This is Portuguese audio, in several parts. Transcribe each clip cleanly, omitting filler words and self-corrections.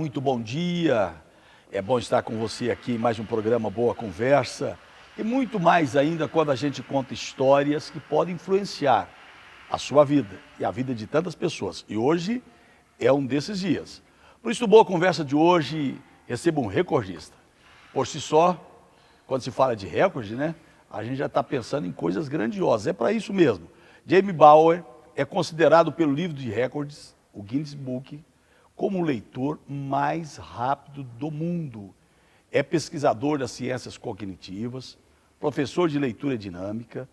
muito bom dia. É bom estar com você aqui em mais um programa Boa Conversa. E muito mais ainda quando a gente conta histórias que podem influenciar a sua vida e a vida de tantas pessoas. E hoje é um desses dias. Por isso, Boa Conversa de hoje, receba um recordista. Por si só, quando se fala de recorde, né? A gente já está pensando em coisas grandiosas. É para isso mesmo. Jamie Bauer é considerado pelo livro de recordes, o Guinness Book, como o leitor mais rápido do mundo. É pesquisador das ciências cognitivas, professor de leitura dinâmica,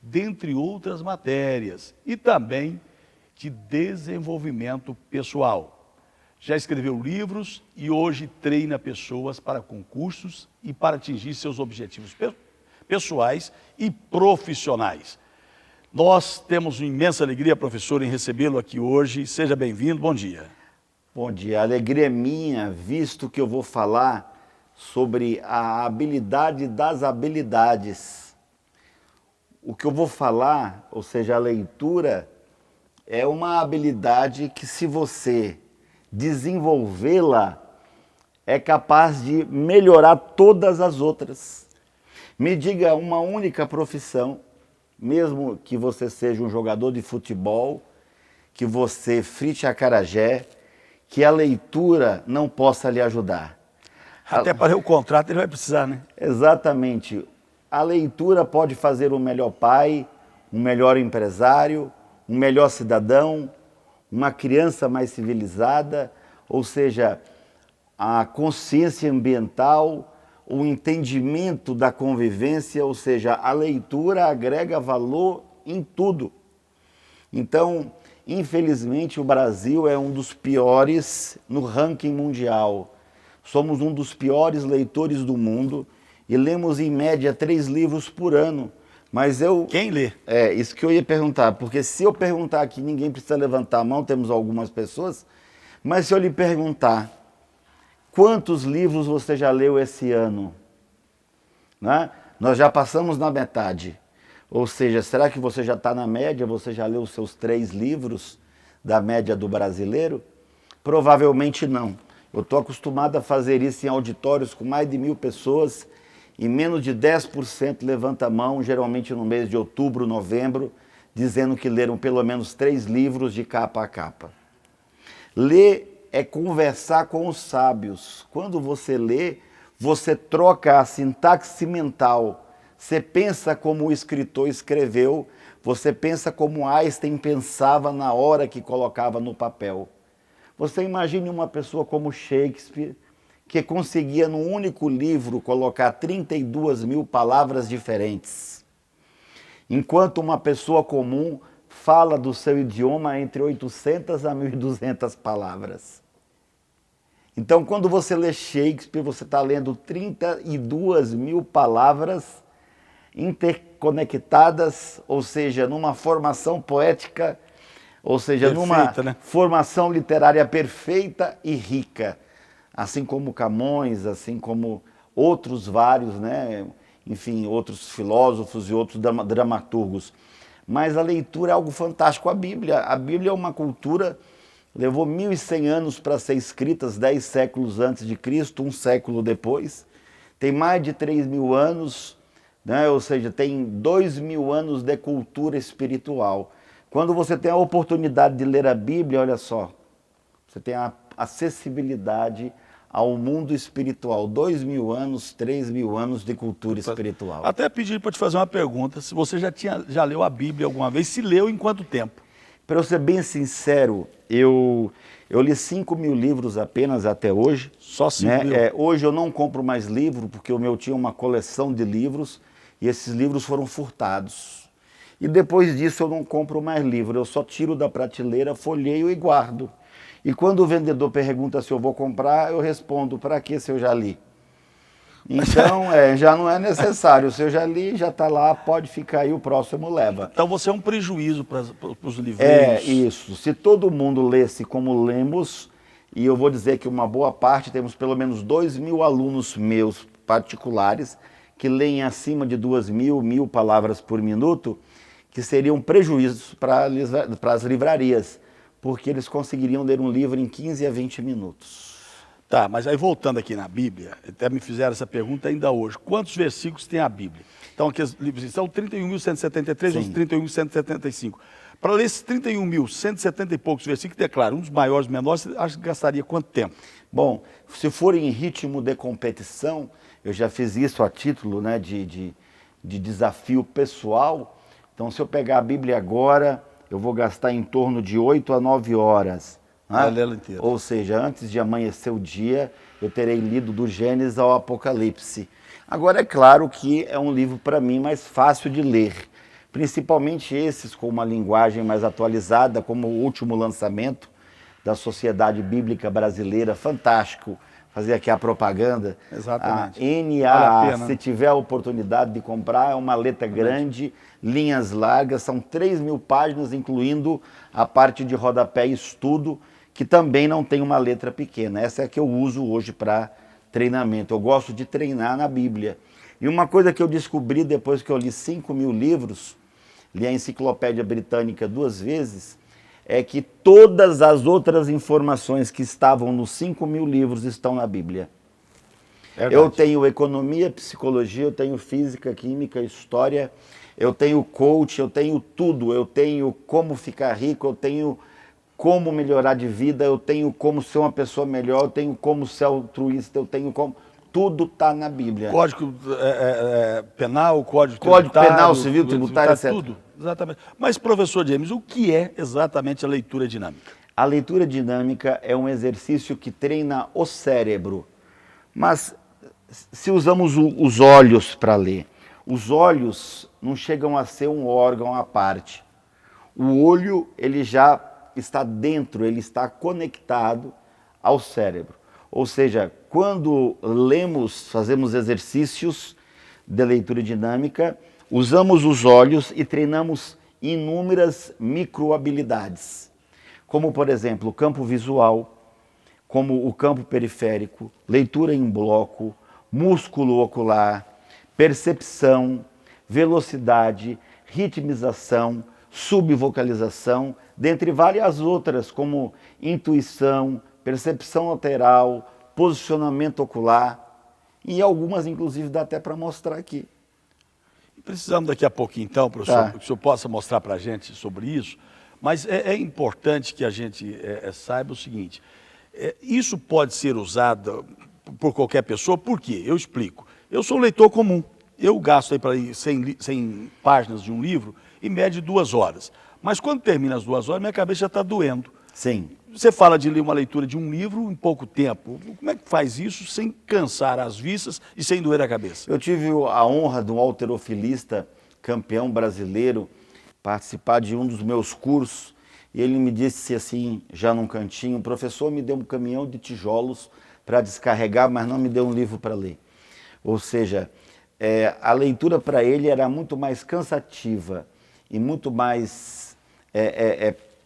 dentre outras matérias, e também de desenvolvimento pessoal. Já escreveu livros e hoje treina pessoas para concursos e para atingir seus objetivos pessoais e profissionais. Nós temos uma imensa alegria, professor, em recebê-lo aqui hoje. Seja bem-vindo, bom dia. Bom dia, a alegria é minha, visto que eu vou falar sobre a habilidade das habilidades. O que eu vou falar, ou seja, a leitura, é uma habilidade que, se você desenvolvê-la, é capaz de melhorar todas as outras. Me diga uma única profissão, mesmo que você seja um jogador de futebol, que você frite acarajé, que a leitura não possa lhe ajudar. Até para ler o contrato ele vai precisar, né? Exatamente. A leitura pode fazer um melhor pai, um melhor empresário, um melhor cidadão, uma criança mais civilizada, ou seja, a consciência ambiental, o entendimento da convivência, ou seja, a leitura agrega valor em tudo. Então, infelizmente, o Brasil é um dos piores no ranking mundial. Somos um dos piores leitores do mundo e lemos em média 3 livros por ano. Mas eu... Quem lê? É, isso que eu ia perguntar, porque se eu perguntar aqui, ninguém precisa levantar a mão, temos algumas pessoas, mas se eu lhe perguntar, quantos livros você já leu esse ano? Né? Nós já passamos na metade. Ou seja, será que você já está na média? Você já leu os seus 3 livros da média do brasileiro? Provavelmente não. Eu estou acostumado a fazer isso em auditórios com mais de 1000 pessoas e menos de 10% levanta a mão, geralmente no mês de outubro, novembro, dizendo que leram pelo menos 3 livros de capa a capa. Ler é conversar com os sábios. Quando você lê, você troca a sintaxe mental. Você pensa como o escritor escreveu, você pensa como Einstein pensava na hora que colocava no papel. Você imagine uma pessoa como Shakespeare, que conseguia num único livro colocar 32.000 palavras diferentes. Enquanto uma pessoa comum fala do seu idioma entre 800 a 1.200 palavras. Então, quando você lê Shakespeare, você está lendo 32.000 palavras interconectadas, ou seja, numa formação poética, ou seja, numa formação literária perfeita e rica. Assim como Camões, assim como outros vários, né? Enfim, outros filósofos e outros dramaturgos. Mas a leitura é algo fantástico. A Bíblia é uma cultura, levou 1.100 anos para ser escrita, 10 séculos antes de Cristo, 1 século depois. Tem mais de 3.000 anos, né? Ou seja, tem 2.000 anos de cultura espiritual. Quando você tem a oportunidade de ler a Bíblia, olha só, você tem a acessibilidade ao mundo espiritual. 2.000 anos, 3.000 anos de cultura espiritual. Até pedir para te fazer uma pergunta, se você já leu a Bíblia alguma vez, se leu em quanto tempo? Para eu ser bem sincero, eu li 5.000 livros apenas até hoje. Só 5.000? Hoje eu não compro mais livro, porque o meu tinha uma coleção de livros e esses livros foram furtados. E depois disso eu não compro mais livro, eu só tiro da prateleira, folheio e guardo. E quando o vendedor pergunta se eu vou comprar, eu respondo, para que se eu já li? Então, já não é necessário, se eu já li, já está lá, pode ficar aí, o próximo leva. Então você é um prejuízo para os livreiros. É isso, se todo mundo lesse como lemos, e eu vou dizer que uma boa parte, temos pelo menos 2.000 alunos meus particulares, que leem acima de 2.000, 1.000 palavras por minuto, que seria um prejuízo para as livrarias, porque eles conseguiriam ler um livro em 15 a 20 minutos. Tá, mas aí voltando aqui na Bíblia, até me fizeram essa pergunta ainda hoje. Quantos versículos tem a Bíblia? Então, aqui os livros são 31.173 ou Sim. 31.175. Para ler esses 31.170 e poucos versículos, é claro, um dos maiores, menores, acho que gastaria quanto tempo? Bom, se for em ritmo de competição, eu já fiz isso a título, né, de desafio pessoal. Então, se eu pegar a Bíblia agora, eu vou gastar em torno de 8 a 9 horas. Para ler ela inteira. Ou seja, antes de amanhecer o dia, eu terei lido do Gênesis ao Apocalipse. Agora, é claro que é um livro, para mim, mais fácil de ler. Principalmente esses com uma linguagem mais atualizada, como o último lançamento da Sociedade Bíblica Brasileira, fantástico. Fazer aqui a propaganda. Exatamente. A NAA, Vale a pena. se tiver a oportunidade de comprar, é uma letra grande, linhas largas, são 3.000 páginas, incluindo a parte de rodapé e estudo, que também não tem uma letra pequena. Essa é a que eu uso hoje para treinamento. Eu gosto de treinar na Bíblia. E uma coisa que eu descobri depois que eu li 5.000 livros, li a Enciclopédia Britânica 2 vezes, é que todas as outras informações que estavam nos 5.000 livros estão na Bíblia. Verdade. Eu tenho economia, psicologia, eu tenho física, química, história, eu tenho coach, eu tenho tudo. Eu tenho como ficar rico, eu tenho como melhorar de vida, eu tenho como ser uma pessoa melhor, eu tenho como ser altruísta, eu tenho como... Tudo está na Bíblia. Código penal, código penal, civil, tributário, etc. Tudo, exatamente. Mas, professor James, o que é exatamente a leitura dinâmica? A leitura dinâmica é um exercício que treina o cérebro. Mas se usamos os olhos para ler, os olhos não chegam a ser um órgão à parte. O olho, ele já está dentro, ele está conectado ao cérebro. Ou seja, quando lemos, fazemos exercícios de leitura dinâmica, usamos os olhos e treinamos inúmeras microhabilidades, como, por exemplo, o campo visual, como o campo periférico, leitura em bloco, músculo ocular, percepção, velocidade, ritmização, subvocalização, dentre várias outras, como intuição, percepção lateral, posicionamento ocular, e algumas, inclusive, dá até para mostrar aqui. Precisamos daqui a pouquinho, então, professor, que o senhor possa mostrar para a gente sobre isso, mas é importante que a gente saiba o seguinte, isso pode ser usado por qualquer pessoa, por quê? Eu explico. Eu sou um leitor comum, eu gasto aí para 100 páginas de um livro, em média 2 horas. Mas quando termina as 2 horas, minha cabeça já está doendo. Sim. Você fala de ler uma leitura de um livro em pouco tempo. Como é que faz isso sem cansar as vistas e sem doer a cabeça? Eu tive a honra de um halterofilista campeão brasileiro participar de um dos meus cursos e ele me disse assim, já num cantinho, o professor me deu um caminhão de tijolos para descarregar, mas não me deu um livro para ler. Ou seja, a leitura para ele era muito mais cansativa e muito mais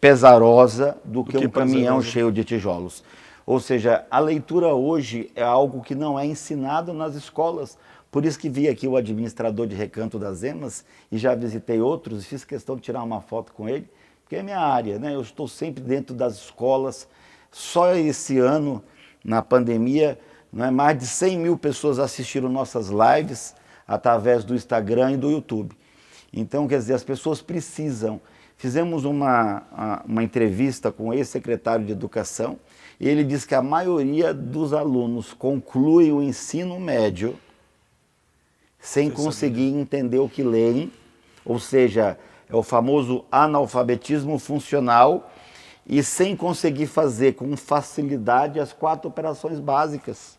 pesarosa do que um caminhão cheio de tijolos. Ou seja, a leitura hoje é algo que não é ensinado nas escolas. Por isso que vi aqui o administrador de Recanto das Emas e já visitei outros e fiz questão de tirar uma foto com ele, porque é minha área, né? Eu estou sempre dentro das escolas. Só esse ano, na pandemia, mais de 100.000 pessoas assistiram nossas lives através do Instagram e do YouTube. Então, quer dizer, as pessoas precisam. Fizemos uma entrevista com o ex-secretário de Educação e ele disse que a maioria dos alunos conclui o ensino médio sem conseguir entender o que leem, ou seja, é o famoso analfabetismo funcional e sem conseguir fazer com facilidade as 4 operações básicas.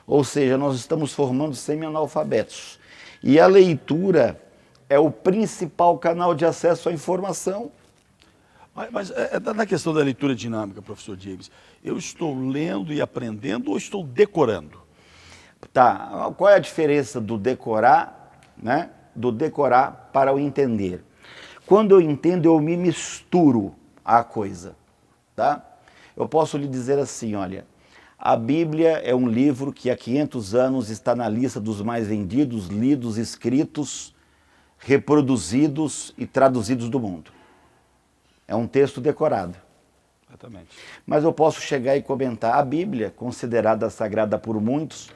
Ou seja, nós estamos formando semi-analfabetos. E a leitura é o principal canal de acesso à informação. Mas na questão da leitura dinâmica, professor James, eu estou lendo e aprendendo ou estou decorando? Tá, qual é a diferença do decorar, né, do decorar para o entender? Quando eu entendo, eu me misturo à coisa, tá? Eu posso lhe dizer assim, olha, a Bíblia é um livro que há 500 anos está na lista dos mais vendidos, lidos, escritos, reproduzidos e traduzidos do mundo. É um texto decorado. Exatamente. Mas eu posso chegar e comentar a Bíblia, considerada sagrada por muitos,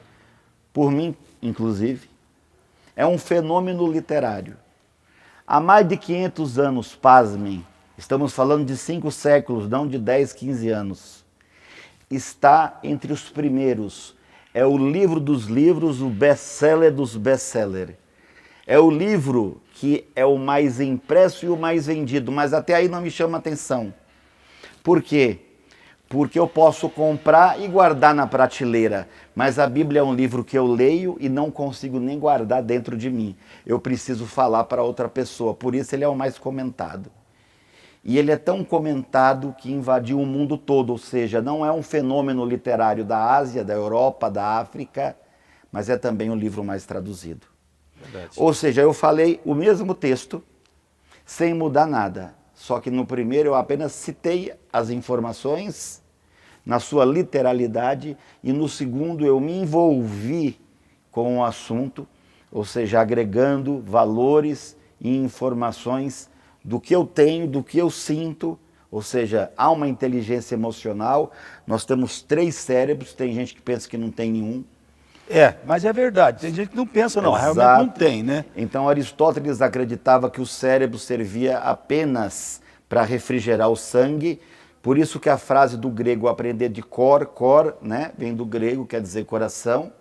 por mim inclusive, é um fenômeno literário. Há mais de 500 anos, pasmem, estamos falando de 5 séculos, não de 10, 15 anos, está entre os primeiros. É o livro dos livros, o best-seller dos best-sellers. É o livro que é o mais impresso e o mais vendido, mas até aí não me chama atenção. Por quê? Porque eu posso comprar e guardar na prateleira, mas a Bíblia é um livro que eu leio e não consigo nem guardar dentro de mim. Eu preciso falar para outra pessoa, por isso ele é o mais comentado. E ele é tão comentado que invadiu o mundo todo, ou seja, não é um fenômeno literário da Ásia, da Europa, da África, mas é também o livro mais traduzido. Verdade. Ou seja, eu falei o mesmo texto, sem mudar nada. Só que no primeiro eu apenas citei as informações na sua literalidade e no segundo eu me envolvi com o assunto, ou seja, agregando valores e informações do que eu tenho, do que eu sinto, ou seja, há uma inteligência emocional. Nós temos 3 cérebros, tem gente que pensa que não tem nenhum. Mas é verdade. Tem gente que não pensa, não. Exato. Realmente não tem, né? Então Aristóteles acreditava que o cérebro servia apenas para refrigerar o sangue. Por isso que a frase do grego aprender de cor, né, vem do grego, quer dizer coração.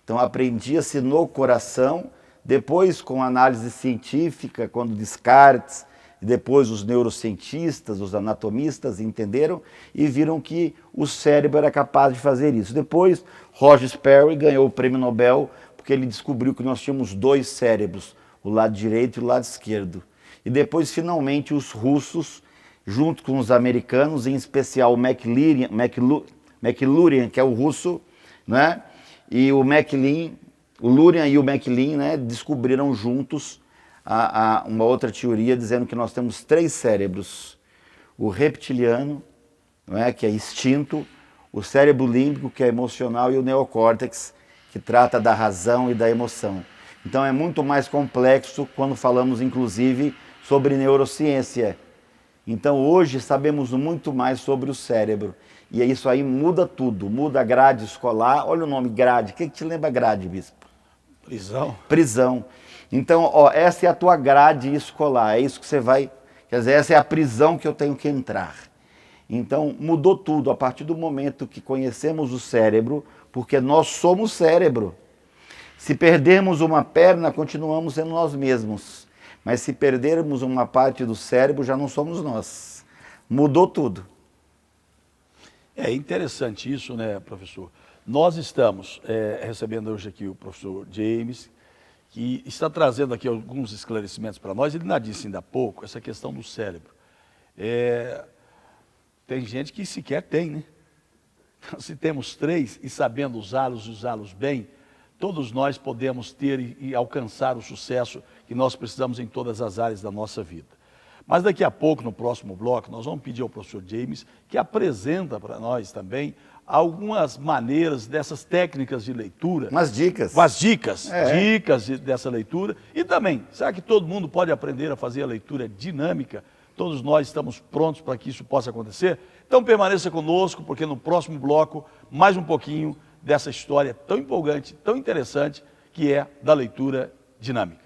Então aprendia-se no coração. Depois, com análise científica, quando Descartes, depois os neurocientistas, os anatomistas entenderam e viram que o cérebro era capaz de fazer isso. Depois, Roger Sperry ganhou o prêmio Nobel porque ele descobriu que nós tínhamos 2 cérebros, o lado direito e o lado esquerdo. E depois, finalmente, os russos, junto com os americanos, em especial o McLuhan, que é o russo, né? E o Luria e o MacLean, né, descobriram juntos uma outra teoria dizendo que nós temos 3 cérebros. O reptiliano, não é, que é instinto, o cérebro límbico, que é emocional, e o neocórtex, que trata da razão e da emoção. Então é muito mais complexo quando falamos, inclusive, sobre neurociência. Então hoje sabemos muito mais sobre o cérebro. E isso aí muda tudo, muda a grade escolar. Olha o nome grade, o que te lembra grade, bispo? Prisão. Prisão. Então, ó, essa é a tua grade escolar, é isso que você vai... Quer dizer, essa é a prisão que eu tenho que entrar. Então, mudou tudo a partir do momento que conhecemos o cérebro, porque nós somos cérebro. Se perdermos uma perna, continuamos sendo nós mesmos. Mas se perdermos uma parte do cérebro, já não somos nós. Mudou tudo. É interessante isso, né, professor? Nós estamos recebendo hoje aqui o professor James, que está trazendo aqui alguns esclarecimentos para nós. Ele ainda disse ainda há pouco essa questão do cérebro. Tem gente que sequer tem, né? Então, se temos 3 e sabendo usá-los bem, todos nós podemos ter e alcançar o sucesso que nós precisamos em todas as áreas da nossa vida. Mas daqui a pouco, no próximo bloco, nós vamos pedir ao professor James que apresenta para nós também algumas maneiras dessas técnicas de leitura. Umas dicas. Umas dicas, dicas dessa leitura. E também, será que todo mundo pode aprender a fazer a leitura dinâmica? Todos nós estamos prontos para que isso possa acontecer? Então permaneça conosco, porque no próximo bloco, mais um pouquinho dessa história tão empolgante, tão interessante, que é da leitura dinâmica.